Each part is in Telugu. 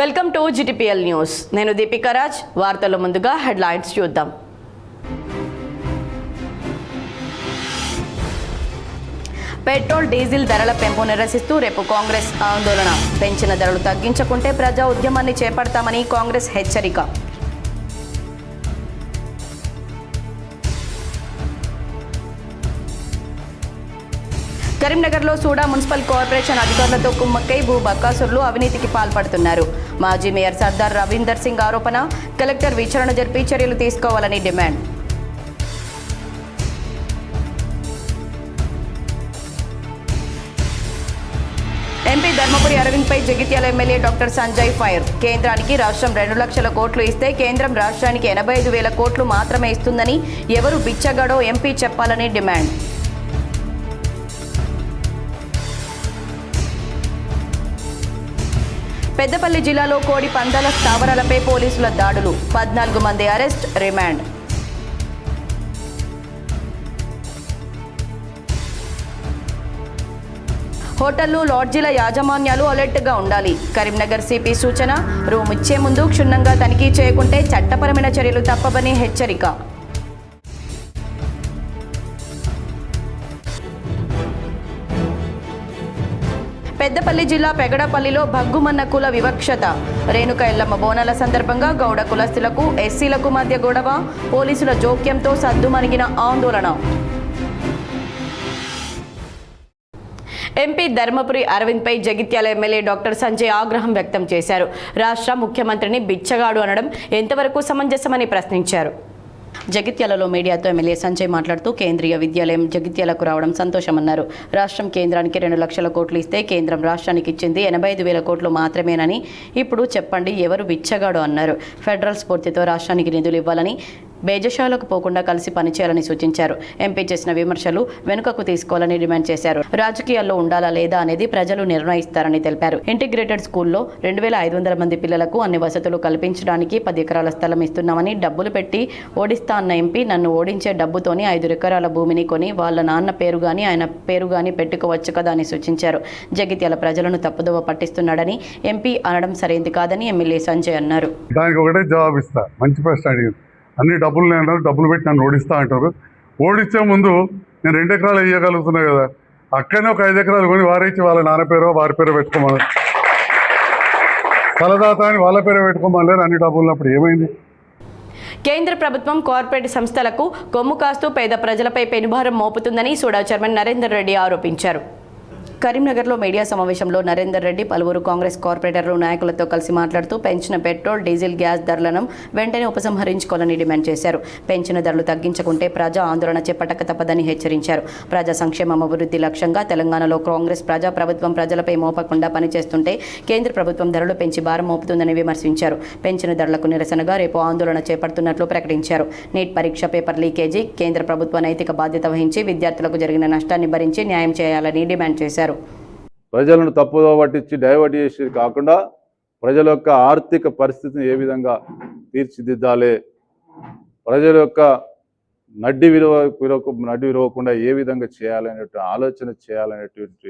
Welcome to GTPL news. నేను దీపికా రాజ్. వార్తల ముందుగా హెడ్లైన్స్ చూద్దాం. పెట్రోల్ డీజిల్ ధరల పెంపు నిరసిస్తూ రేపు కాంగ్రెస్ ఆందోళన. పెంచిన ధరలు తగ్గించకుంటే ప్రజా ఉద్యమాన్ని చేపడతామని కాంగ్రెస్ హెచ్చరిక. కరీంనగర్లో సూడా మున్సిపల్ కార్పొరేషన్ అధికారులతో కుమ్మక్కై భూ బకాసురులు అవినీతికి పాల్పడుతున్నారు. మాజీ మేయర్ సర్దార్ రవీందర్ సింగ్ ఆరోపణ. కలెక్టర్ విచారణ జరిపి చర్యలు తీసుకోవాలని డిమాండ్. ఎంపీ ధర్మపురి అరవింద్పై Jagtial MLA doctor Sanjay fire. కేంద్రానికి రాష్ట్రం 2 లక్షల కోట్లు ఇస్తే కేంద్రం రాష్ట్రానికి 85,000 కోట్లు మాత్రమే ఇస్తుందని ఎవరు బిచ్చగాడో ఎంపీ చెప్పాలని డిమాండ్. పెద్దపల్లి జిల్లాలో కోడి పందాల స్థావరాలపై పోలీసుల దాడులు. 14 మంది అరెస్ట్, రిమాండ్. హోటళ్లు, లాడ్జీల యాజమాన్యాలు అలర్ట్గా ఉండాలి. కరీంనగర్ సిపి సూచన. రూమ్ ఇచ్చే ముందు క్షుణ్ణంగా తనిఖీ చేయకుంటే చట్టపరమైన చర్యలు తప్పవని హెచ్చరిక. పెద్దపల్లి జిల్లా పెగడపల్లిలో భగ్గుమన్న కుల వివక్షత. రేణుక ఎల్లమ్మ బోనాల సందర్భంగా గౌడ కులస్తులకు ఎస్సీలకు మధ్య గొడవ. పోలీసుల జోక్యంతో సద్దుమణిగిన ఆందోళన. ఎంపీ ధర్మపురి అరవింద్పై జగిత్యాల ఎమ్మెల్యే డాక్టర్ సంజయ్ ఆగ్రహం వ్యక్తం చేశారు. రాష్ట్ర ముఖ్యమంత్రిని బిచ్చగాడు అనడం ఎంతవరకు సమంజసమని ప్రశ్నించారు. జగిత్యాలలో మీడియాతో ఎమ్మెల్యే సంజయ్ మాట్లాడుతూ కేంద్రీయ విద్యాలయం జగిత్యాలకు రావడం సంతోషమన్నారు. రాష్ట్రం కేంద్రానికి 2 లక్షల కోట్లు ఇస్తే కేంద్రం రాష్ట్రానికి ఇచ్చింది 85,000 కోట్లు మాత్రమేనని ఇప్పుడు చెప్పండి ఎవరు బిచ్చగాడు అన్నారు. ఫెడరల్ స్ఫూర్తితో రాష్ట్రానికి నిధులు ఇవ్వాలని, బేజశాలకు పోకుండా కలిసి పనిచేయాలని సూచించారు. ఎంపీ చేసిన విమర్శలు వెనుకకు తీసుకోవాలని డిమాండ్ చేశారు. రాజకీయాల్లో ఉండాలా లేదా అనేది ప్రజలు నిర్ణయిస్తారని తెలిపారు. ఇంటిగ్రేటెడ్ స్కూల్లో 2,500 మంది పిల్లలకు అన్ని వసతులు కల్పించడానికి 10 ఎకరాల స్థలం ఇస్తున్నామని డబ్బులు పెట్టి ఓడిస్తా అన్న ఎంపీ నన్ను ఓడించే డబ్బుతోని 5 ఎకరాల భూమిని కొని వాళ్ళ నాన్న పేరు గాని ఆయన పేరు గాని పెట్టుకోవచ్చు కదా అని సూచించారు. జగిత్యాల ప్రజలను తప్పుదోవ పట్టిస్తున్నాడని ఎంపీ అనడం సరైంది కాదని ఎమ్మెల్యే సంజయ్ అన్నారు. దానికి ఒకటే జవాబు ఇస్తా. మంచి ప్రశ్న అడిగింది. అన్ని డబ్బులు నేను డబ్బులు పెట్టి నన్ను ఓడిస్తా అంటారు. ఓడించే ముందు నేను 2 ఎకరాలు వేయగలుగుతున్నా కదా, అక్కడనే ఒక 5 ఎకరాలు కొని వారేసి వాళ్ళ నాన్న పేరు వారి పేరు పెట్టుకోమని, ఫలదాత అని వాళ్ళ పేరు పెట్టుకోమని అన్ని డబ్బులు ఉన్నప్పుడు ఏమైంది? కేంద్ర ప్రభుత్వం కార్పొరేట్ సంస్థలకు కొమ్ము కాస్తూ పేద ప్రజలపై పెనుభారం మోపుతుందని సూడా చైర్మన్ నరేందర్ రెడ్డి ఆరోపించారు. కరీంనగర్లో మీడియా సమావేశంలో నరేందర్ రెడ్డి పలువురు కాంగ్రెస్ కార్పొరేటర్లు నాయకులతో కలిసి మాట్లాడుతూ పెంచిన పెట్రోల్, డీజిల్, గ్యాస్ ధరలను వెంటనే ఉపసంహరించుకోవాలని డిమాండ్ చేశారు. పెంచిన ధరలు తగ్గించకుంటే ప్రజా ఆందోళన చేపట్టక తప్పదని హెచ్చరించారు. ప్రజా సంక్షేమం అభివృద్ధి లక్ష్యంగా తెలంగాణలో కాంగ్రెస్ ప్రజా ప్రభుత్వం ప్రజలపై మోపకుండా పనిచేస్తుంటే కేంద్ర ప్రభుత్వం ధరలు పెంచి భారం మోపుతుందని విమర్శించారు. పెంచిన ధరలకు నిరసనగా రేపు ఆందోళన చేపడుతున్నట్లు ప్రకటించారు. నీట్ పరీక్ష పేపర్ లీకేజీ కేంద్ర ప్రభుత్వ నైతిక బాధ్యత వహించి విద్యార్థులకు జరిగిన నష్టాన్ని భరించి న్యాయం చేయాలని డిమాండ్ చేశారు. ప్రజలను తప్పుదో పట్టించి డైవర్ట్ చేసి కాకుండా ప్రజల యొక్క ఆర్థిక పరిస్థితిని ఏ విధంగా తీర్చిదిద్దాలి, ప్రజల యొక్క నడ్డి విరవకుండా ఏ విధంగా చేయాలనేటువంటి ఆలోచన చేయాలనేటువంటి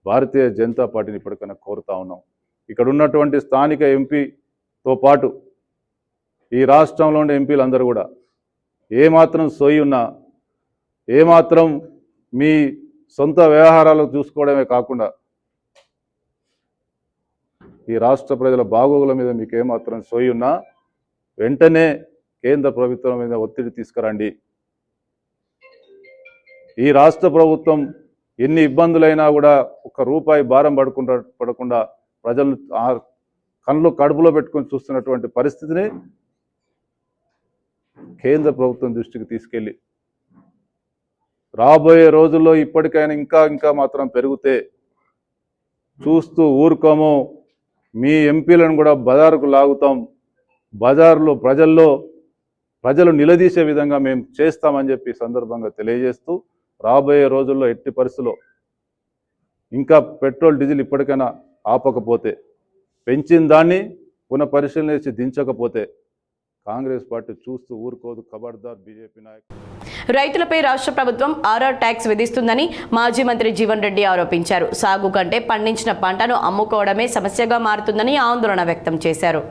భారతీయ జనతా పార్టీని ఇప్పటికైనా కోరుతా ఉన్నాం. ఇక్కడ ఉన్నటువంటి స్థానిక ఎంపీతో పాటు ఈ రాష్ట్రంలోని ఎంపీలందరూ కూడా ఏమాత్రం సోయి ఉన్నా, ఏమాత్రం మీ సొంత వ్యవహారాలను చూసుకోవడమే కాకుండా ఈ రాష్ట్ర ప్రజల బాగోగుల మీద మీకు ఏమాత్రం సోయి ఉన్నా వెంటనే కేంద్ర ప్రభుత్వం మీద ఒత్తిడి తీసుకురండి. ఈ రాష్ట్ర ప్రభుత్వం ఎన్ని ఇబ్బందులైనా కూడా ₹1 భారం పడకుండా ప్రజలను కడుపులో పెట్టుకొని చూస్తున్నటువంటి పరిస్థితిని కేంద్ర ప్రభుత్వం దృష్టికి తీసుకెళ్ళి రాబోయే రోజుల్లో ఇప్పటికైనా ఇంకా మాత్రం పెరిగితే చూస్తూ ఊరుకోము. మీ ఎంపీలను కూడా బజారుకు లాగుతాం. బజారులో ప్రజలు నిలదీసే విధంగా మేము చేస్తామని చెప్పి సందర్భంగా తెలియజేస్తూ రాబోయే రోజుల్లో ఎట్టి పరిస్థితుల్లో ఇంకా పెట్రోల్, డీజిల్ ఇప్పటికైనా ఆపకపోతే, పెంచిన దాన్ని పునఃపరిశీలన చేసి దించకపోతే కాంగ్రెస్ పార్టీ చూస్తూ ఊరుకోదు. ఖబర్దార్ బీజేపీ నాయకులు. రైతులపై రాష్ట్ర ప్రభుత్వం ఆర్ఆర్ ట్యాక్స్ విధిస్తుందని మాజీ మంత్రి జీవన్ రెడ్డి ఆరోపించారు. సాగు కంటే పండించిన పంటను అమ్ముకోవడమే సమస్యగా మారుతుందని ఆందోళన వ్యక్తం చేశారు.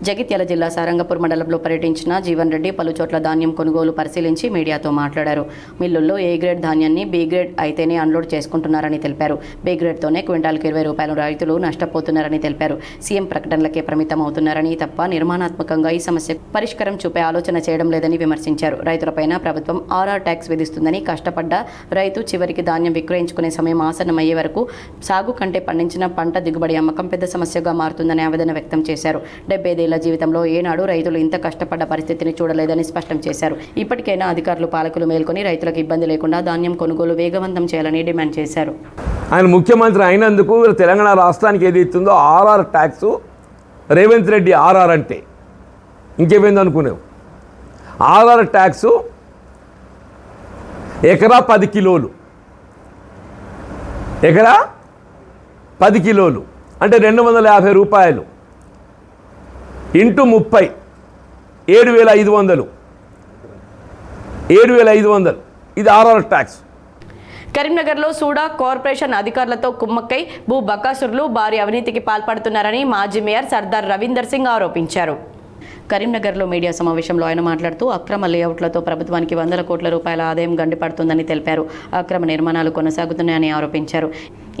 జగిత్యాల జిల్లా సారంగపూర్ మండలంలో పర్యటించిన జీవన్ రెడ్డి పలు చోట్ల ధాన్యం కొనుగోలు పరిశీలించి మీడియాతో మాట్లాడారు. మిల్లుల్లో ఏ గ్రేడ్ ధాన్యాన్ని బి గ్రేడ్ అయితేనే అన్లోడ్ చేసుకుంటున్నారని తెలిపారు. బి గ్రేడ్తోనే క్వింటాల్కి 20 రూపాయలు రైతులు నష్టపోతున్నారని తెలిపారు. సీఎం ప్రకటనలకే పరిమితం అవుతున్నారని తప్ప నిర్మాణాత్మకంగా ఈ సమస్య పరిష్కారం చూపే ఆలోచన చేయడం లేదని విమర్శించారు. రైతులపైన ప్రభుత్వం ఆర్ఆర్ ట్యాక్స్ విధిస్తుందని, కష్టపడ్డ రైతు చివరికి ధాన్యం విక్రయించుకునే సమయం ఆసన్నమయ్యే వరకు సాగు కంటే పండించిన పంట దిగుబడి అమ్మకం పెద్ద సమస్యగా మారుతుందని ఆవేదన వ్యక్తం చేశారు. 70 ఏళ్ల జీవితంలో ఏనాడు రైతులు ఇంత కష్టపడ్డ పరిస్థితిని చూడలేదని స్పష్టం చేశారు. ఇప్పటికైనా అధికారులు, పాలకులు మేల్కొని రైతులకు ఇబ్బంది లేకుండా ధాన్యం కొనుగోలు వేగవంతం చేయాలని డిమాండ్ చేశారు. ఆయన ముఖ్యమంత్రి అయినందుకు తెలంగాణ రాష్ట్రానికి ఏది ఇస్తుందో RR tax, Revanth Reddy RR అంటే ఇంకేమైంది అనుకునేవు. ఆర్ఆర్ ట్యాక్స్ ఎకరా 10 కిలోలు, ఎకరా 10 కిలోలు అంటే 250 రూపాయలు ఇంటూ 30 7,500 ఇది ఆర్ఆర్ ట్యాక్స్. కరీంనగర్లో సూడా కార్పొరేషన్ అధికారులతో కుమ్మక్కై భూ బకాసురులు భారీ అవినీతికి పాల్పడుతున్నారని మాజీ మేయర్ సర్దార్ రవీందర్ సింగ్ ఆరోపించారు. కరీంనగర్లో మీడియా సమావేశంలో ఆయన మాట్లాడుతూ అక్రమ లేఅవుట్లతో ప్రభుత్వానికి 100 కోట్ల రూపాయల ఆదాయం గండిపడుతుందని తెలిపారు. అక్రమ నిర్మాణాలు కొనసాగుతున్నాయని ఆరోపించారు.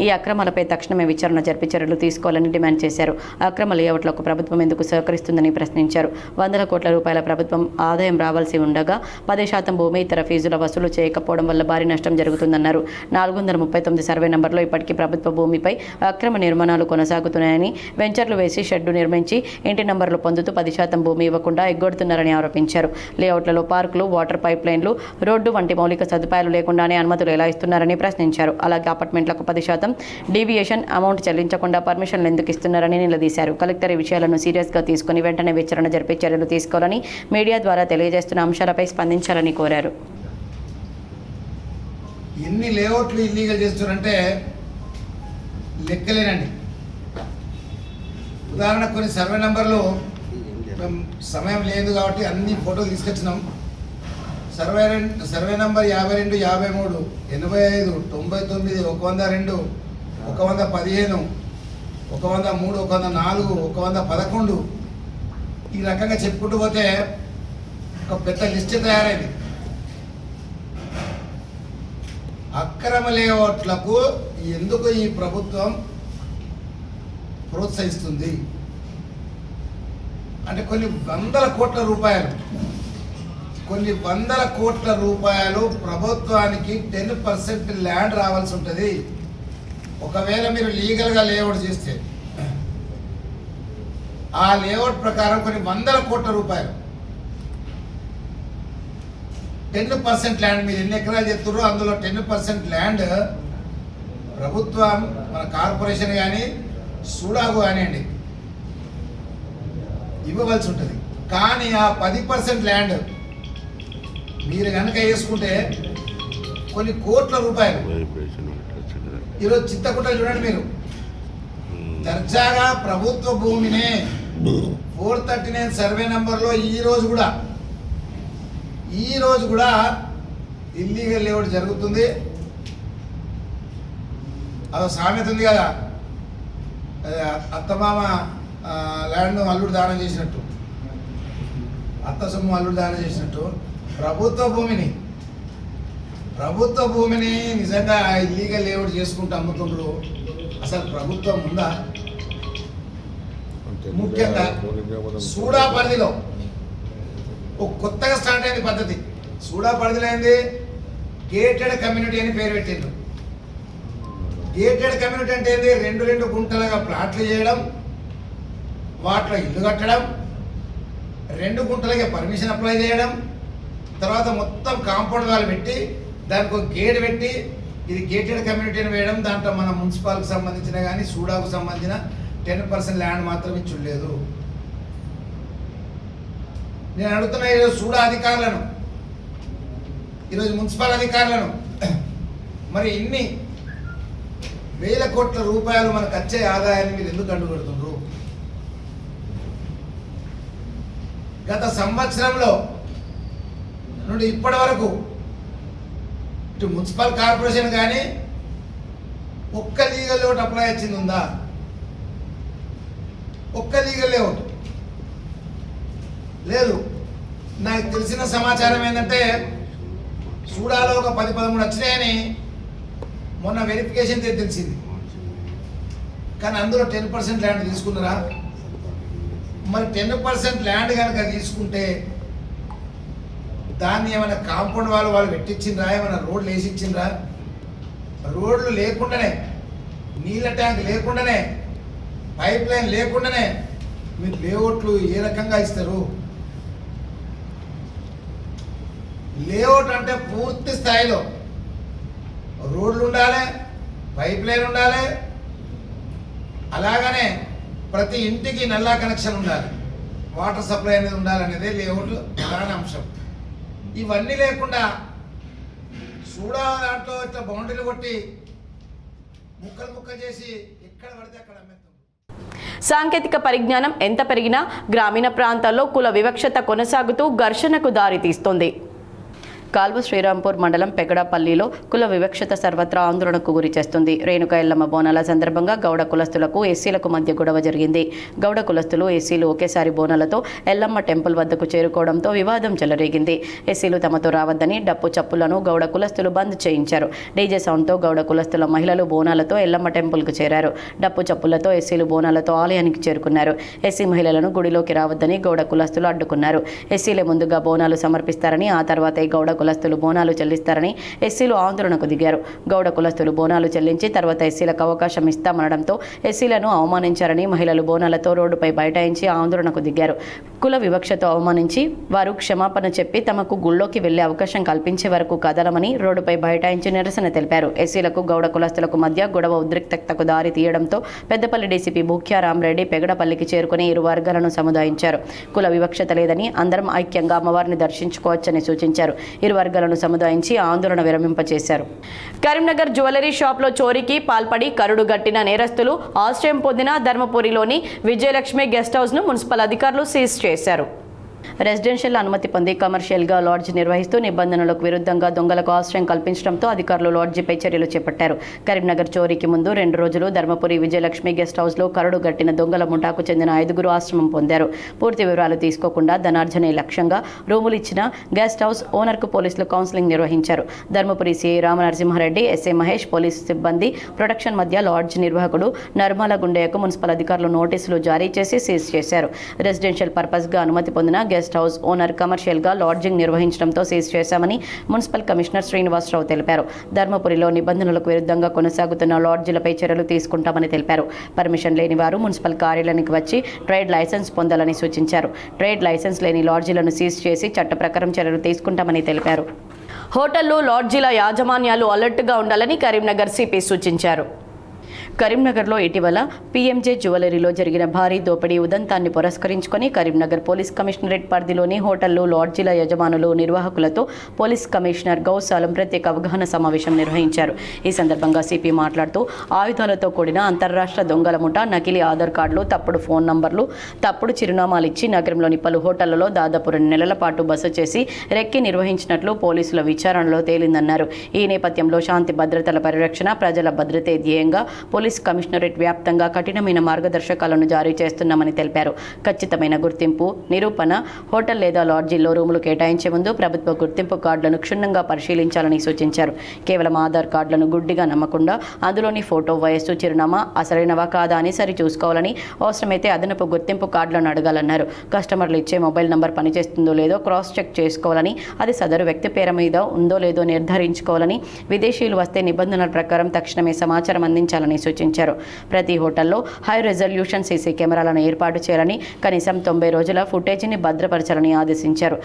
ఈ అక్రమాలపై తక్షణమే విచారణ జరిపి చర్యలు తీసుకోవాలని డిమాండ్ చేశారు. అక్రమ లేఅవుట్లకు ప్రభుత్వం ఎందుకు సహకరిస్తుందని ప్రశ్నించారు. 100 కోట్ల రూపాయల ప్రభుత్వం ఆదాయం రావాల్సి ఉండగా 10% భూమి ఇతర ఫీజుల వసూలు చేయకపోవడం వల్ల భారీ నష్టం జరుగుతుందన్నారు. 439 సర్వే నంబర్లో ఇప్పటికీ ప్రభుత్వ భూమిపై అక్రమ నిర్మాణాలు కొనసాగుతున్నాయని, వెంచర్లు వేసి షెడ్డు నిర్మించి ఇంటి నంబర్లు పొందుతూ 10% భూమి ఇవ్వకుండా ఎగ్గొడుతున్నారని ఆరోపించారు. లేఅవుట్లలో పార్కులు, వాటర్ పైప్ లైన్లు, రోడ్డు వంటి మౌలిక సదుపాయాలు లేకుండానే అనుమతులు ఎలా ఇస్తున్నారని ప్రశ్నించారు. అలాగే అపార్ట్మెంట్లకు 10% డీవియేషన్ అమౌంట్ చెల్లించకుండా పర్మిషన్లు ఎందుకు ఇస్తున్నారని నిలదీశారు. కలెక్టర్ ఈ విషయాలను సీరియస్గా తీసుకుని వెంటనే విచారణ జరిపి చర్యలు తీసుకోవాలని, మీడియా ద్వారా తెలియజేస్తున్న అంశాలపై స్పందించాలని కోరారు. ఎన్ని లేఅవుట్లు ఇల్లీగల్ చేస్తున్నారంటే లెక్కలేనండి. ఉదాహరణ కొన్ని సర్వే నెంబర్లు సమయం లేదు కాబట్టి అన్ని ఫోటోలు తీసుకొచ్చినాం. సర్వే నెంబర్ 52, 53, 85, 99, 102, 115, 103, 104, 111 ఈ రకంగా చెప్పుకుంటూ పోతే ఒక పెద్ద లిస్ట్ తయారైంది. అక్రమ లేఅవుట్లకు ఎందుకు ఈ ప్రభుత్వం ప్రోత్సహిస్తుంది అంటే కొన్ని 100 కోట్ల రూపాయలు ప్రభుత్వానికి 10% ల్యాండ్ రావాల్సి ఉంటుంది. ఒకవేళ మీరు లీగల్గా లేఅవుట్ చేస్తే ఆ లేఅవుట్ ప్రకారం కొన్ని 100 కోట్ల రూపాయలు 10% ల్యాండ్, మీరు ఎన్ని ఎకరాలు చెప్తారో అందులో 10% ల్యాండ్ ప్రభుత్వం, మన కార్పొరేషన్ కానీ సూడాకు కానివ్వండి ఇవ్వవలసి ఉంటుంది. కానీ ఆ 10% ల్యాండ్ మీరు కనుక వేసుకుంటే కొన్ని కోట్ల రూపాయలు. ఈరోజు చింతకుంటలు చూడండి, మీరు దర్జాగా ప్రభుత్వ భూమిని 439 సర్వే నెంబర్లో ఈ రోజు కూడా ఇల్లీగల్ లేఅవుట్ జరుగుతుంది. అదో సామెత ఉంది కదా, అత్తమామ ల్యాండ్ అల్లుడు దానం చేసినట్టు, అత్త సొమ్ము అల్లుడు దానం చేసినట్టు ప్రభుత్వ భూమిని నిజంగా ఇల్లీగల్ లేఅవుట్ చేసుకుంటూ అమ్ముతుండ్రు. అసలు ప్రభుత్వం ఉందా? ముఖ్యంగా సూడా పరిధిలో ఒక కొత్తగా స్టార్ట్ అయింది పద్ధతి. సూడా పరిధిలో అయింది గేటెడ్ కమ్యూనిటీ అని పేరు పెట్టిండ్రు. గేటెడ్ కమ్యూనిటీ అంటే ఏంది? 2 గుంటలుగా ప్లాట్లు చేయడం, వాటిలో ఇల్లు కట్టడం, 2 గుంటలకే పర్మిషన్ అప్లై చేయడం, తర్వాత మొత్తం కాంపౌండ్ వాల్ పెట్టి దానికి ఒక గేట్ పెట్టి ఇది గేటెడ్ కమ్యూనిటీని వేయడం. దాంట్లో మన మున్సిపాల్కి సంబంధించిన కానీ సూడాకు సంబంధించిన 10% ల్యాండ్ మాత్రం ఇచ్చులేదు. నేను అడుగుతున్నా ఈరోజు సూడా అధికారులను, ఈరోజు మున్సిపల్ అధికారులను, మరి ఇన్ని వేల కోట్ల రూపాయలు మనకు వచ్చే ఆదాయాన్ని మీరు ఎందుకు అడ్డుపెడుతున్నారు? గత సంవత్సరంలో నుండి ఇప్పటి వరకు ఇటు మున్సిపల్ కార్పొరేషన్ కానీ ఒక్క లీగల్ లేఅవుట్ అప్లై వచ్చింది ఉందా? ఒక్క లీగల్ లేఅవుట్ లేదు. నాకు తెలిసిన సమాచారం ఏంటంటే సూడాలో ఒక 10-13 వచ్చినాయని మొన్న వెరిఫికేషన్ తెలిసింది. కానీ అందులో 10% ల్యాండ్ తీసుకున్నారా? మరి 10% ల్యాండ్ కనుక తీసుకుంటే దాన్ని ఏమైనా కాంపౌండ్ వాళ్ళు పెట్టించిండ్రా? ఏమైనా రోడ్లు వేసి ఇచ్చిండ్రా? రోడ్లు లేకుండానే, నీళ్ళ ట్యాంక్ లేకుండానే, పైప్ లైన్ లేకుండానే మీరు లేఅవుట్లు ఏ రకంగా ఇస్తారు? లేఅవుట్ అంటే పూర్తి స్థాయిలో రోడ్లు ఉండాలి, పైప్ లైన్ ఉండాలి, అలాగనే ప్రతి ఇంటికి నల్లా కనెక్షన్ ఉండాలి, వాటర్ సప్లై అనేది ఉండాలనేదే లేఅవుట్ ప్రధాన అంశం. ఇవన్నీ లేకుండా చూడా దాంట్లో ఇట్లా బౌండరీలు కొట్టి ముక్కలు చేసి ఎక్కడ పడితే అక్కడ అమ్మేస్తాం. సాంకేతిక పరిజ్ఞానం ఎంత పెరిగినా గ్రామీణ ప్రాంతాల్లో కుల వివక్షత కొనసాగుతూ ఘర్షణకు దారితీస్తోంది. కాల్వ శ్రీరాంపూర్ మండలం పెగడపల్లిలో కుల వివక్షత సర్వత్రా ఆందోళనకు గురి చేస్తుంది. రేణుకా ఎల్లమ్మ బోనాల సందర్భంగా గౌడ కులస్తులకు ఎస్సీలకు మధ్య గొడవ జరిగింది. గౌడ కులస్తులు ఎస్సీలు ఒకేసారి బోనాలతో ఎల్లమ్మ టెంపుల్ వద్దకు చేరుకోవడంతో వివాదం చెలరేగింది. ఎస్సీలు తమతో రావద్దని డప్పు చప్పులను గౌడ కులస్తులు బంద్ చేయించారు. డీజే సౌండ్తో గౌడ కులస్తుల మహిళలు బోనాలతో ఎల్లమ్మ టెంపుల్కు చేరారు. డప్పు చప్పులతో ఎస్సీలు బోనాలతో ఆలయానికి చేరుకున్నారు. ఎస్సీ మహిళలను గుడిలోకి రావద్దని గౌడ కులస్తులు అడ్డుకున్నారు. ఎస్సీలే ముందుగా బోనాలు సమర్పిస్తారని, ఆ తర్వాతే గౌడ కులస్తులు బోనాలు చెల్లిస్తారని ఎస్సీలు ఆందోళనకు దిగారు. గౌడ కులస్తులు బోనాలు చెల్లించి తర్వాత ఎస్సీలకు అవకాశం ఇస్తామనడంతో ఎస్సీలను అవమానించారని మహిళలు బోనాలతో రోడ్డుపై బైఠాయించి ఆందోళనకు దిగారు. కుల వివక్షతో అవమానించి వారు క్షమాపణ చెప్పి తమకు గుళ్ళోకి వెళ్లే అవకాశం కల్పించే వరకు కదలమని రోడ్డుపై బైఠాయించి నిరసన తెలిపారు. ఎస్సీలకు గౌడ కులస్తులకు మధ్య గొడవ ఉద్రిక్తతకు దారి తీయడంతో పెద్దపల్లి డీసీపీ భూఖ్యారామరెడ్డి పెగడపల్లికి చేరుకుని ఇరు వర్గాలను సముదాయించారు. కుల వివక్షత లేదని అందరం ఐక్యంగా అమ్మవారిని దర్శించుకోవచ్చని సూచించారు. ఇరు వర్గాలను సముదాయించి ఆందోళన విరమింపచేశారు. కరీంనగర్ జ్యువెలరీ షాప్లో చోరీకి పాల్పడి కరుడు గట్టిన నేరస్తులు ఆశ్రయం పొందిన ధర్మపురిలోని విజయలక్ష్మి గెస్ట్ హౌస్ను మున్సిపల్ అధికారులు సీజ్ చేశారు. రెసిడెన్షియల్ అనుమతి పొంది కమర్షియల్గా లాడ్జ్ నిర్వహిస్తూ నిబంధనలకు విరుద్ధంగా దొంగలకు ఆశ్రయం కల్పించడంతో అధికారులు లాడ్జిపై చర్యలు చేపట్టారు. కరీంనగర్ చోరీకి ముందు 2 రోజులు ధర్మపురి విజయలక్ష్మి గెస్ట్ హౌస్లో కరుడు గట్టిన దొంగల ముఠాకు చెందిన 5గురు ఆశ్రమం పొందారు. పూర్తి వివరాలు తీసుకోకుండా ధనార్జనే లక్ష్యంగా రూములు ఇచ్చిన గెస్ట్ హౌస్ ఓనర్కు పోలీసులు కౌన్సిలింగ్ నిర్వహించారు. Dharmapuri CI Ramanarasimhareddy, SI Mahesh, police సిబ్బంది ప్రొటెక్షన్ మధ్య లాడ్జ్ నిర్వాహకుడు నర్మల గుండయ్యకు మున్సిపల్ అధికారులు నోటీసులు జారీ చేసి సీజ్ చేశారు. రెసిడెన్షియల్ పర్పస్గా అనుమతి పొందిన గెస్ట్ హౌస్ ఓనర్ కమర్షియల్గా లాడ్జింగ్ నిర్వహించడంతో సీజ్ చేశామని మున్సిపల్ కమిషనర్ శ్రీనివాసరావు తెలిపారు. ధర్మపురిలో నిబంధనలకు విరుద్ధంగా కొనసాగుతున్న లాడ్జీలపై చర్యలు తీసుకుంటామని తెలిపారు. పర్మిషన్ లేని వారు మున్సిపల్ కార్యాలయానికి వచ్చి ట్రేడ్ లైసెన్స్ పొందాలని సూచించారు. ట్రేడ్ లైసెన్స్ లేని లాడ్జీలను సీజ్ చేసి చట్ట ప్రకారం చర్యలు తీసుకుంటామని తెలిపారు. హోటళ్లు, లాడ్జీల యాజమాన్యాలు అలర్ట్గా ఉండాలని కరీంనగర్ సిపి సూచించారు. కరీంనగర్లో ఇటీవల పీఎంజే జ్యువెలరీలో జరిగిన భారీ దోపిడీ ఉదంతాన్ని పురస్కరించుకొని కరీంనగర్ పోలీస్ కమిషనరేట్ పరిధిలోని హోటళ్లు, లాడ్జీల యజమానులు, నిర్వాహకులతో పోలీస్ కమిషనర్ గౌసాలం ప్రత్యేక అవగాహన సమావేశం నిర్వహించారు. ఈ సందర్భంగా సిపి మాట్లాడుతూ ఆయుధాలతో కూడిన అంతర్రాష్ట్ర దొంగల ముఠా నకిలీ ఆధార్ కార్డులు, తప్పుడు ఫోన్ నంబర్లు, తప్పుడు చిరునామాలు ఇచ్చి నగరంలోని పలు హోటళ్లలో దాదాపు 2 నెలల పాటు బస చేసి రెక్కి నిర్వహించినట్లు పోలీసుల విచారణలో తేలిందన్నారు. ఈ నేపథ్యంలో శాంతి భద్రతల పరిరక్షణ, ప్రజల భద్రతే ధ్యేయంగా పోలీస్ కమిషనరేట్ వ్యాప్తంగా కఠినమైన మార్గదర్శకాలను జారీ చేస్తున్నామని తెలిపారు. ఖచ్చితమైన గుర్తింపు, నిరూపణ, హోటల్ లేదా లాడ్జీల్లో రూములు కేటాయించే ముందు ప్రభుత్వ గుర్తింపు కార్డులను క్షుణ్ణంగా పరిశీలించాలని సూచించారు. కేవలం ఆధార్ కార్డులను గుడ్డిగా నమ్మకుండా అందులోని ఫోటో, వయస్సు, చిరునామా అసలైనవా కాదా అని సరిచూసుకోవాలని, అవసరమైతే అదనపు గుర్తింపు కార్డులను అడగాలన్నారు. కస్టమర్లు ఇచ్చే మొబైల్ నంబర్ పనిచేస్తుందో లేదో క్రాస్ చెక్ చేసుకోవాలని, అది సదరు వ్యక్తి పేరు మీద ఉందో లేదో నిర్ధారించుకోవాలని, విదేశీయులు వస్తే నిబంధనల ప్రకారం తక్షణమే సమాచారం అందించాలని సూచించారు. ప్రతి హోటల్లో హై రెజల్యూషన్ సీసీ కెమెరాలను ఏర్పాటు చేయాలని, కనీసం 90 రోజుల ఫుటేజీని భద్రపరచాలని ఆదేశించారు.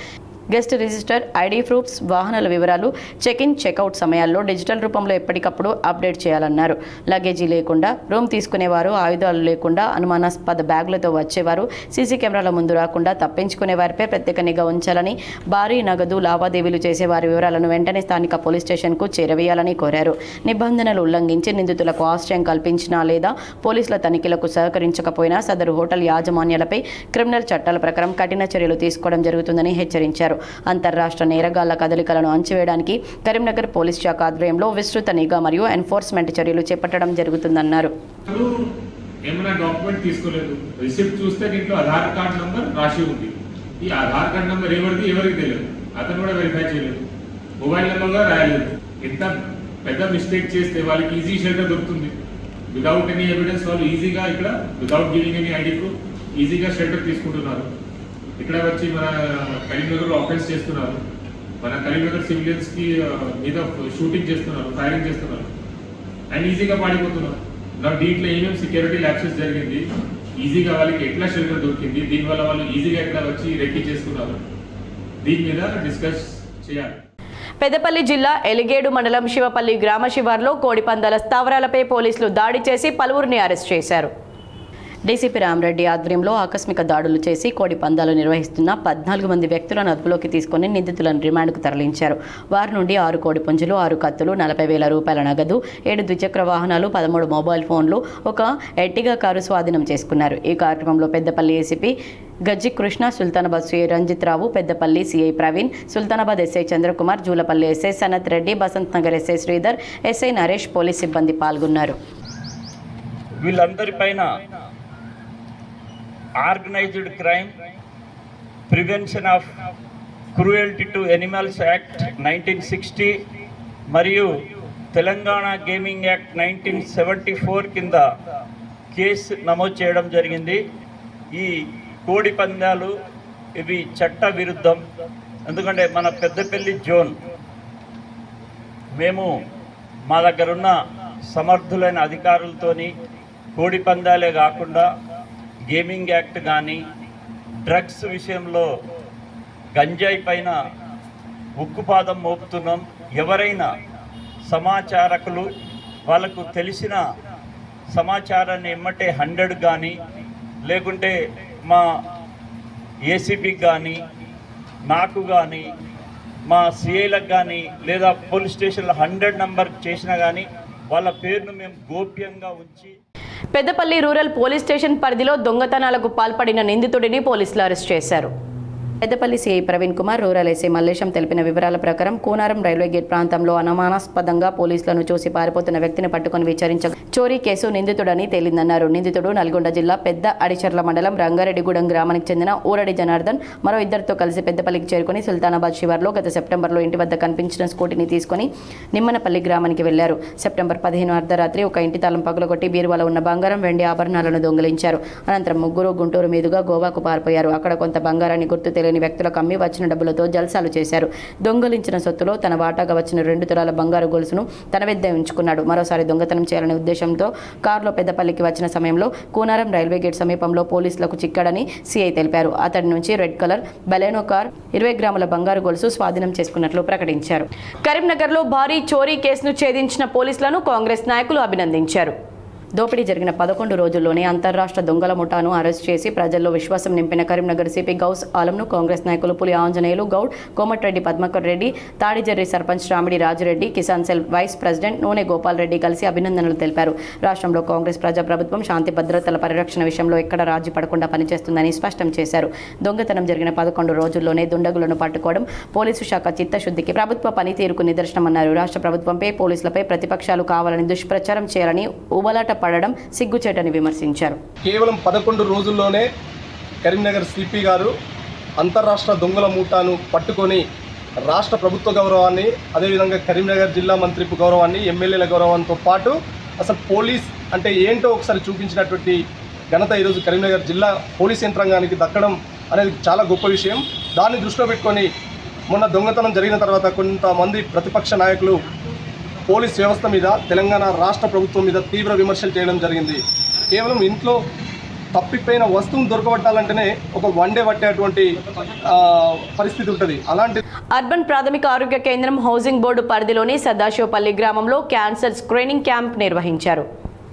గెస్ట్ రిజిస్టర్, ఐడి ప్రూఫ్స్, వాహనాల వివరాలు చెక్-ఇన్, చెక్అవుట్ సమయాల్లో డిజిటల్ రూపంలో ఎప్పటికప్పుడు అప్డేట్ చేయాలన్నారు. లగేజీ లేకుండా, రూమ్ తీసుకునేవారు, ఆయుధాలు లేకుండా, అనుమానాస్పద బ్యాగులతో వచ్చేవారు, సీసీ కెమెరాల ముందు రాకుండా తప్పించుకునే వారిపై ప్రత్యేక నిఘా ఉంచాలని, భారీ నగదు లావాదేవీలు చేసే వారి వివరాలను వెంటనే స్థానిక పోలీస్ స్టేషన్కు చేరవేయాలని కోరారు. నిబంధనలు ఉల్లంఘించి నిందితులకు ఆశ్రయం కల్పించినా లేదా పోలీసుల తనిఖీలకు సహకరించకపోయినా సదరు హోటల్ యాజమాన్యాలపై క్రిమినల్ చట్టాల ప్రకారం కఠిన చర్యలు తీసుకోవడం జరుగుతుందని హెచ్చరించారు. అంతర్రాష్ట్ర నేరగాళ్ల కదలికలను అంచివేయడానికి కరీంనగర్ పోలీస్ శాఖ ఆధ్వర్యంలో విస్తృత నిఘా మరియు ఎన్ఫోర్స్మెంట్ చర్యలు చేపట్టడం జరుగుతుందన్నారు. ఏమైనా డాక్యుమెంట్ తీసుకోలేదు, రిసిప్ట్ చూస్తే దీంట్లో ఆధార్ కార్డ్ నంబర్ రాసి ఉంది. ఈ ఆధార్ కార్డ్ నంబర్ ఎవరికి తెలియదు, అతను కూడా వెరిఫై చేయలేదు, మొబైల్ నెంబర్ కూడా రాయలేదు. ఎంత పెద్ద మిస్టేక్ చేస్తే వాళ్ళకి ఈజీ షెల్టర్ దొరుకుతుంది. వితౌట్ ఎనీ ఎవిడెన్స్ వాళ్ళు ఈజీగా ఇక్కడ without giving any ID proof ఈజీగా షెల్టర్ తీసుకుంటున్నారు. ఇక్కడ వచ్చి మన కరీంనగర్లో ఆఫెన్స్ చేస్తున్నారు, మన కరీంనగర్ సివిలియన్స్కి మీద షూటింగ్ చేస్తున్నారు, ఫైరింగ్ చేస్తున్నారు అండ్ ఈజీగా పాడిపోతున్నారు. దీంట్లో ఏమేమి సెక్యూరిటీ ల్యాప్సెస్ జరిగింది, ఈజీగా వాళ్ళకి ఎట్లా షెల్టర్ దొరికింది, దీనివల్ల వాళ్ళు ఈజీగా ఎట్లా వచ్చి రెక్కి చేసుకున్నారు, దీని మీద డిస్కస్ చేయాలి. పెద్దపల్లి జిల్లా ఎలిగేడు మండలం శివపల్లి గ్రామ శివార్లో కోడిపందాల స్థావరాలపై పోలీసులు దాడి చేసి పలువురిని అరెస్ట్ చేశారు. డీసీపీ రామరెడ్డి ఆధ్వర్యంలో ఆకస్మిక దాడులు చేసి కోడి పందాలు నిర్వహిస్తున్న 14 మంది వ్యక్తులను అదుపులోకి తీసుకుని నిందితులను రిమాండ్కు తరలించారు. వారి నుండి 6 కోడి పుంజులు, 6 కత్తులు, 40,000 రూపాయల నగదు, 7 ద్విచక్ర వాహనాలు, 13 మొబైల్ ఫోన్లు, ఒక ఎర్టిగా కారు స్వాధీనం చేసుకున్నారు. ఈ కార్యక్రమంలో Peddapalli ACP Gajji Krishna, Sultanabad CI Ranjith Rao, Peddapalli CI Praveen, Sultanabad SI Chandrakumar, Julapalli SI Sanath Reddy, Basanth Nagar SI Sridhar, SI Naresh, police సిబ్బంది పాల్గొన్నారు. వీళ్ళందరిపైన organised crime, prevention of cruelty to animals act 1960 మరియు తెలంగాణ గేమింగ్ యాక్ట్ 1974 కింద కేసు నమోదు చేయడం జరిగింది. ఈ కోడి పందాలు ఇవి చట్ట విరుద్ధం. ఎందుకంటే మన పెద్దపల్లి జోన్ మేము మా దగ్గరున్న సమర్థులైన అధికారులతోని కోడి పందాలే కాకుండా గేమింగ్ యాక్ట్ కానీ డ్రగ్స్ విషయంలో గంజాయి పైన ఉక్కుపాదం మోపుతున్నాం. ఎవరైనా సమాచారకులు వాళ్ళకు తెలిసిన సమాచారాన్ని ఎమ్మటే 100 కానీ లేకుంటే మా ఏసీపీకి కానీ నాకు కానీ మా సిఐలకు కానీ లేదా పోలీస్ స్టేషన్లో 100 నంబర్ చేసినా కానీ వాళ్ళ పేరును మేము గోప్యంగా ఉంచి. పెద్దపల్లి రూరల్ పోలీస్ స్టేషన్ పరిధిలో దొంగతనాలకు పాల్పడిన నిందితుడిని పోలీసులు అరెస్ట్ చేశారు. Peddapalli CI Praveen Kumar, rural SI Mallesham తెలిపిన వివరాల ప్రకారం కూనారం రైల్వే గేట్ ప్రాంతంలో అనుమానాస్పదంగా పోలీసులను చూసి పారిపోతున్న వ్యక్తిని పట్టుకుని విచారించగా చోరీ కేసు నిందితుడని తేలిందన్నారు. నిందితుడు నల్గొండ జిల్లా పెద్ద అడిచర్ల మండలం రంగారెడ్డిగూడెం గ్రామానికి చెందిన ఊరడి జనార్దన్ మరో ఇద్దరితో కలిసి పెద్దపల్లికి చేరుకుని సుల్తానాబాద్ శివార్లో గత సెప్టెంబర్లో ఇంటి వద్ద కనిపించిన స్కూటీని తీసుకుని నిమ్మనపల్లి గ్రామానికి వెళ్లారు. సెప్టెంబర్ 15 అర్ధరాత్రి ఒక ఇంటి తాళం పగలగొట్టి బీరువాలో ఉన్న బంగారం, వెండి ఆభరణాలను దొంగిలించారు. అనంతరం ముగ్గురు గుంటూరు మీదుగా గోవాకు పారిపోయారు. అక్కడ కొంత బంగారాన్ని గుర్తు తెలియని వ్యక్తులకు అమ్మి వచ్చిన డబ్బులతో జల్సాలు చేశారు. దొంగలించిన సొత్తులో తన వాటాగా వచ్చిన 2 తులాల బంగారు గొలుసును తన వద్ద ఉంచుకున్నాడు. మరోసారి దొంగతనం చేయాలనే ఉద్దేశంతో కారులో పెద్దపల్లికి వచ్చిన సమయంలో కూనారం రైల్వే గేట్ సమీపంలో పోలీసులకు చిక్కాడని సిఐ తెలిపారు. అతడి నుంచి రెడ్ కలర్ బెలెనో కార్, 20 గ్రాముల బంగారు గొలుసు స్వాధీనం చేసుకున్నట్లు ప్రకటించారు. కరీంనగర్లో భారీ చోరీ కేసును ఛేదించిన పోలీసులను కాంగ్రెస్ నాయకులు అభినందించారు. దోపిడీ జరిగిన 11 రోజుల్లోనే అంతర్రాష్ట్ర దొంగల ముఠాను అరెస్ట్ చేసి ప్రజల్లో విశ్వాసం నింపిన కరీంనగర్ సిపి గౌస్ ఆలంను కాంగ్రెస్ నాయకులు Puli Anjaneyulu Goud, Komatireddy Padmakar Reddy, Tadijarri sarpanch Ramidi Rajureddy, Kisan cell vice president Noone Gopal Reddy కలిసి అభినందనలు తెలిపారు. రాష్ట్రంలో కాంగ్రెస్ ప్రజాప్రభుత్వం శాంతి భద్రతల పరిరక్షణ విషయంలో ఎక్కడ రాజీ పడకుండా పనిచేస్తుందని స్పష్టం చేశారు. దొంగతనం జరిగిన 11 రోజుల్లోనే దుండగులను పట్టుకోవడం పోలీసు శాఖ చిత్తశుద్ధికి, ప్రభుత్వ పనితీరుకు నిదర్శనమన్నారు. రాష్ట్ర ప్రభుత్వంపై, పోలీసులపై ప్రతిపక్షాలు కావాలని దుష్ప్రచారం చేయాలని ఉబలాట పడడం సిగ్గుచేటని విమర్శించారు. కేవలం 11 రోజుల్లోనే కరీంనగర్ సిపి గారు అంతర్రాష్ట్ర దొంగల మూటాను పట్టుకొని రాష్ట్ర ప్రభుత్వ గౌరవాన్ని, అదేవిధంగా కరీంనగర్ జిల్లా మంత్రిపు గౌరవాన్ని, ఎమ్మెల్యేల గౌరవంతో పాటు అసలు పోలీస్ అంటే ఏంటో ఒకసారి చూపించినటువంటి ఘనత ఈరోజు కరీంనగర్ జిల్లా పోలీస్ యంత్రాంగానికి దక్కడం అనేది చాలా గొప్ప విషయం. దాన్ని దృష్టిలో పెట్టుకొని మొన్న దొంగతనం జరిగిన తర్వాత కొంతమంది ప్రతిపక్ష నాయకులు పోలీస్ వ్యవస్థ మీద, తెలంగాణ రాష్ట్ర ప్రభుత్వం మీద తీవ్ర విమర్శలు చేయడం జరిగింది. కేవలం ఇంట్లో తప్పిపోయిన వస్తువును దొరకబట్టాలంటేనే ఒక 1 డే పట్టేటువంటి పరిస్థితి ఉంటుంది. అలాంటి అర్బన్ ప్రాథమిక ఆరోగ్య కేంద్రం హౌసింగ్ బోర్డు పరిధిలోని సదాశివపల్లి గ్రామంలో క్యాన్సర్ స్క్రీనింగ్ క్యాంప్ నిర్వహించారు.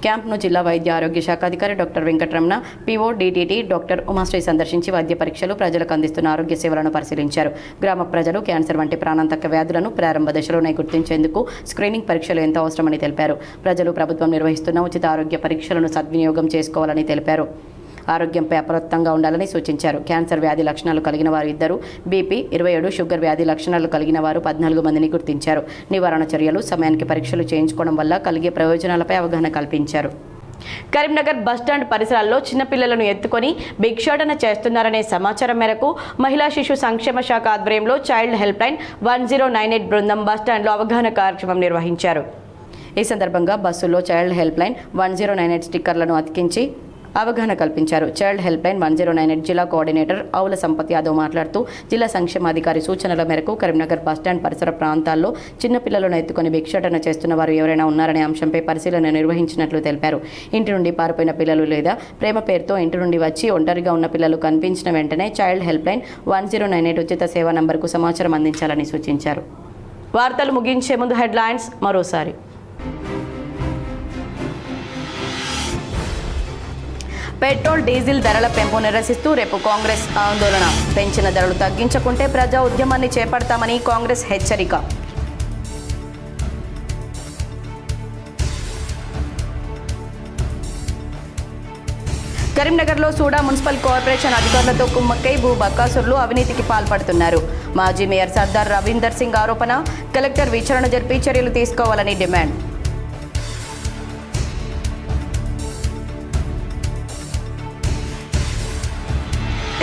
క్యాంప్ను జిల్లా వైద్య ఆరోగ్య శాఖ అధికారి doctor Venkataramana, PO, DTT doctor Umasri సందర్శించి వైద్య పరీక్షలు, ప్రజలకు అందిస్తున్న ఆరోగ్య సేవలను పరిశీలించారు. గ్రామ ప్రజలు క్యాన్సర్ వంటి ప్రాణాంతక వ్యాధులను ప్రారంభ దశలోనే గుర్తించేందుకు స్క్రీనింగ్ పరీక్షలు ఎంతో అవసరమని తెలిపారు. ప్రజలు ప్రభుత్వం నిర్వహిస్తున్న ఉచిత ఆరోగ్య పరీక్షలను సద్వినియోగం చేసుకోవాలని తెలిపారు. ఆరోగ్యంపై అప్రమత్తంగా ఉండాలని సూచించారు. క్యాన్సర్ వ్యాధి లక్షణాలు కలిగిన వారు 2, బీపీ 27, షుగర్ వ్యాధి లక్షణాలు కలిగిన వారు 14 మందిని గుర్తించారు. నివారణ చర్యలు, సమయానికి పరీక్షలు చేయించుకోవడం వల్ల కలిగే ప్రయోజనాలపై అవగాహన కల్పించారు. కరీంనగర్ బస్టాండ్ పరిసరాల్లో చిన్నపిల్లలను ఎత్తుకొని భిక్షాటన చేస్తున్నారనే సమాచారం మేరకు మహిళా శిశు సంక్షేమ శాఖ ఆధ్వర్యంలో చైల్డ్ హెల్ప్ లైన్ 1098 బృందం బస్టాండ్లో అవగాహన కార్యక్రమం నిర్వహించారు. ఈ సందర్భంగా బస్సుల్లో చైల్డ్ హెల్ప్ లైన్ 1098 స్టిక్కర్లను అతికించి అవగాహన కల్పించారు. చైల్డ్ హెల్ప్ లైన్ 1098 జిల్లా కోఆర్డినేటర్ ఆవుల సంపత్ యాదవ్ మాట్లాడుతూ జిల్లా సంక్షేమాధికారి సూచనల మేరకు కరీంనగర్ బస్టాండ్ పరిసర ప్రాంతాల్లో చిన్నపిల్లలను ఎత్తుకొని భిక్షాటన చేస్తున్న వారు ఎవరైనా ఉన్నారనే అంశంపై పరిశీలన నిర్వహించినట్లు తెలిపారు. ఇంటి నుండి పారిపోయిన పిల్లలు లేదా ప్రేమ పేరుతో ఇంటి నుండి వచ్చి ఒంటరిగా ఉన్న పిల్లలు కనిపించిన వెంటనే చైల్డ్ హెల్ప్ లైన్ 1098 ఉచిత సేవా నంబర్కు సమాచారం అందించాలని సూచించారు. వార్తలు ముగించే ముందు హెడ్లైన్స్ మరోసారి. పెట్రోల్, డీజిల్ ధరల పెంపు నిరసిస్తూ రేపు కాంగ్రెస్ ఆందోళన. పెంచిన ధరలు తగ్గించకుంటే ప్రజా ఉద్యమాన్ని చేపడతామని కాంగ్రెస్ హెచ్చరిక. కరీంనగర్లో సూడా మున్సిపల్ కార్పొరేషన్ అధికారులతో కుమ్మక్కై భూ బకాసురులు అవినీతికి పాల్పడుతున్నారు. మాజీ మేయర్ సర్దార్ రవీందర్ సింగ్ ఆరోపణ. కలెక్టర్ విచారణ జరిపి చర్యలు తీసుకోవాలని డిమాండ్.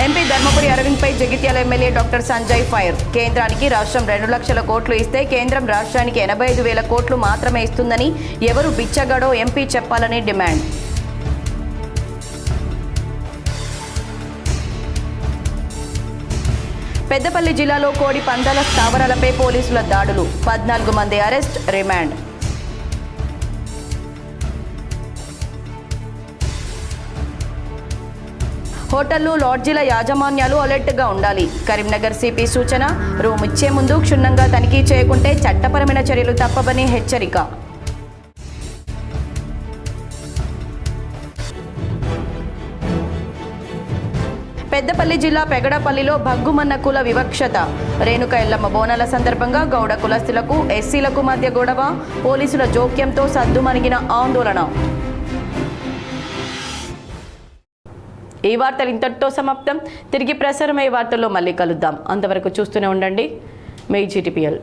ఎంపీ ధర్మపురి అరవింద్పై Jagtial MLA doctor Sanjay fire. కేంద్రానికి రాష్ట్రం 2 లక్షల కోట్లు ఇస్తే కేంద్రం రాష్ట్రానికి 85,000 కోట్లు మాత్రమే ఇస్తుందని ఎవరు బిచ్చగాడో ఎంపీ చెప్పాలని డిమాండ్. పెద్దపల్లి జిల్లాలో కోడి పందాల స్థావరాలపై పోలీసుల దాడులు. 14 మంది అరెస్ట్, రిమాండ్. హోటళ్లు, లాడ్జీల యాజమాన్యాలు అలర్ట్గా ఉండాలి. కరీంనగర్ సిపి సూచన. రూమ్ ఇచ్చే ముందు క్షుణ్ణంగా తనిఖీ చేయకుంటే చట్టపరమైన చర్యలు తప్పవని హెచ్చరిక. పెద్దపల్లి జిల్లా పెగడపల్లిలో భగ్గుమన్న కుల వివక్షత. రేణుక ఎల్లమ్మ బోనాల సందర్భంగా గౌడ కులస్తులకు, ఎస్సీలకు మధ్య గొడవ. పోలీసుల జోక్యంతో సద్దుమణిగిన ఆందోళన. ఈ వార్తలు ఇంతటితో సమాప్తం. తిరిగి ప్రసారమయ్యే వార్తల్లో మళ్ళీ కలుద్దాం. అంతవరకు చూస్తూనే ఉండండి మీ GTPL.